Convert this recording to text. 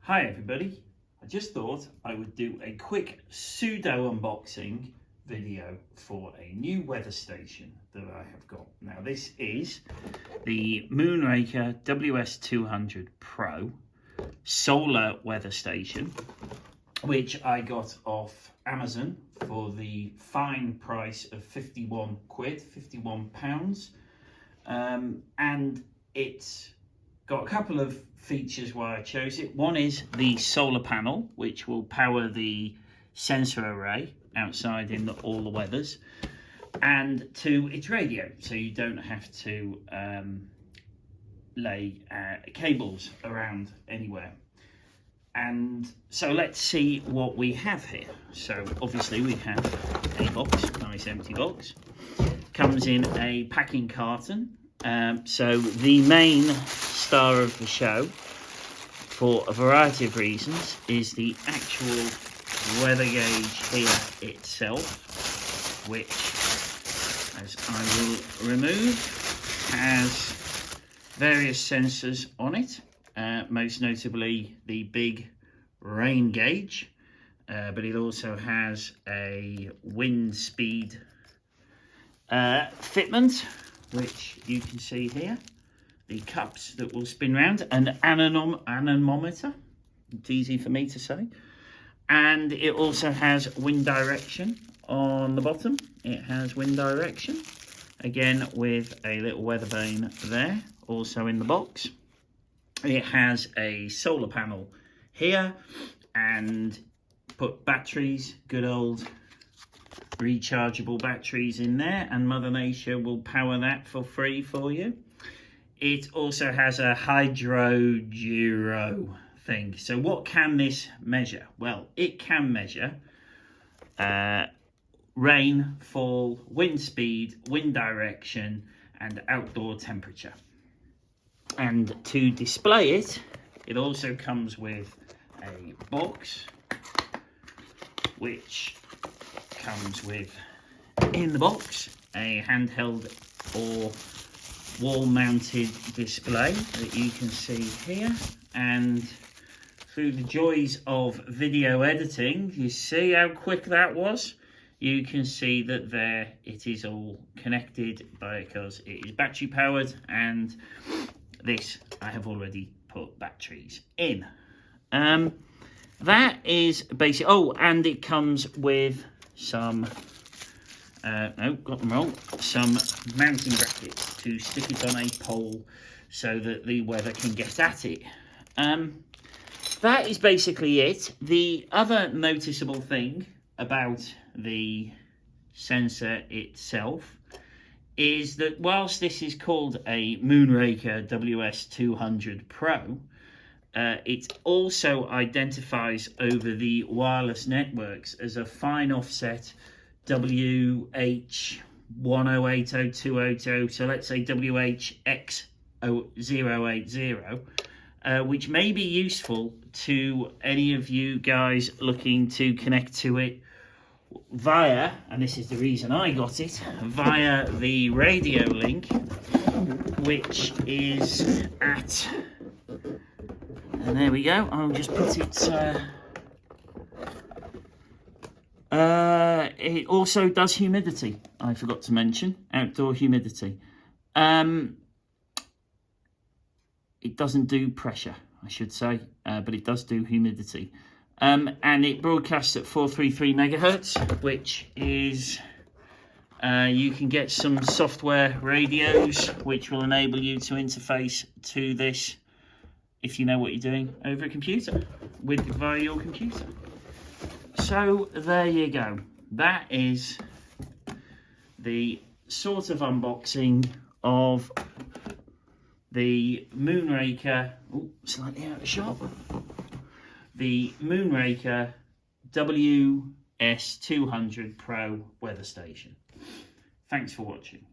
Hi everybody, I just thought I would do a quick pseudo unboxing video for a new weather station that I have got. Now this is the Moonraker WS200 Pro solar weather station, which I got off Amazon for the fine price of 51 quid, £51. And it's got a couple of features why I chose it. One is the solar panel, which will power the sensor array outside in all the weathers, and two, its radio, so you don't have to lay cables around anywhere. And so let's see what we have here. So obviously we have a box, nice empty box. Comes in a packing carton. So the main star of the show, for a variety of reasons, is the actual weather gauge here itself, which, as I will remove, has various sensors on it, most notably the big rain gauge, but it also has a wind speed fitment, which you can see here, the cups that will spin round, an anemometer, it's easy for me to say, and it also has wind direction on the bottom. It has wind direction, again with a little weather vane there, also in the box. It has a solar panel here, and put batteries, good old rechargeable batteries in there, and Mother Nature will power that for free for you. It also has a hydro gyro thing. So what can this measure? Well, it can measure rainfall, wind speed, wind direction, and outdoor temperature. And to display it, it also comes with a box, which comes with, in the box, a handheld or wall-mounted display that you can see here. And through the joys of video editing, you see how quick that was? You can see that there it is all connected because it is battery powered, and this I have already put batteries in. That is basic. Oh, and it comes with some no, got them wrong, some mounting brackets to stick it on a pole so that the weather can get at it. That is basically it. The other noticeable thing about the sensor itself is that whilst this is called a Moonraker WS200 Pro, it also identifies over the wireless networks as a FineOffset WHx080, so let's say WHx080, which may be useful to any of you guys looking to connect to it via, and this is the reason I got it, via the radio link, which is at, and there we go, I'll just put it, it also does humidity, I forgot to mention, outdoor humidity. It doesn't do pressure, I should say, but it does do humidity. And it broadcasts at 433 megahertz, which is, you can get some software radios which will enable you to interface to this, if you know what you're doing, over a computer, via your computer. So there you go. That is the sort of unboxing of the Moonraker, slightly out of shot, the Moonraker WS200 Pro weather station. Thanks for watching.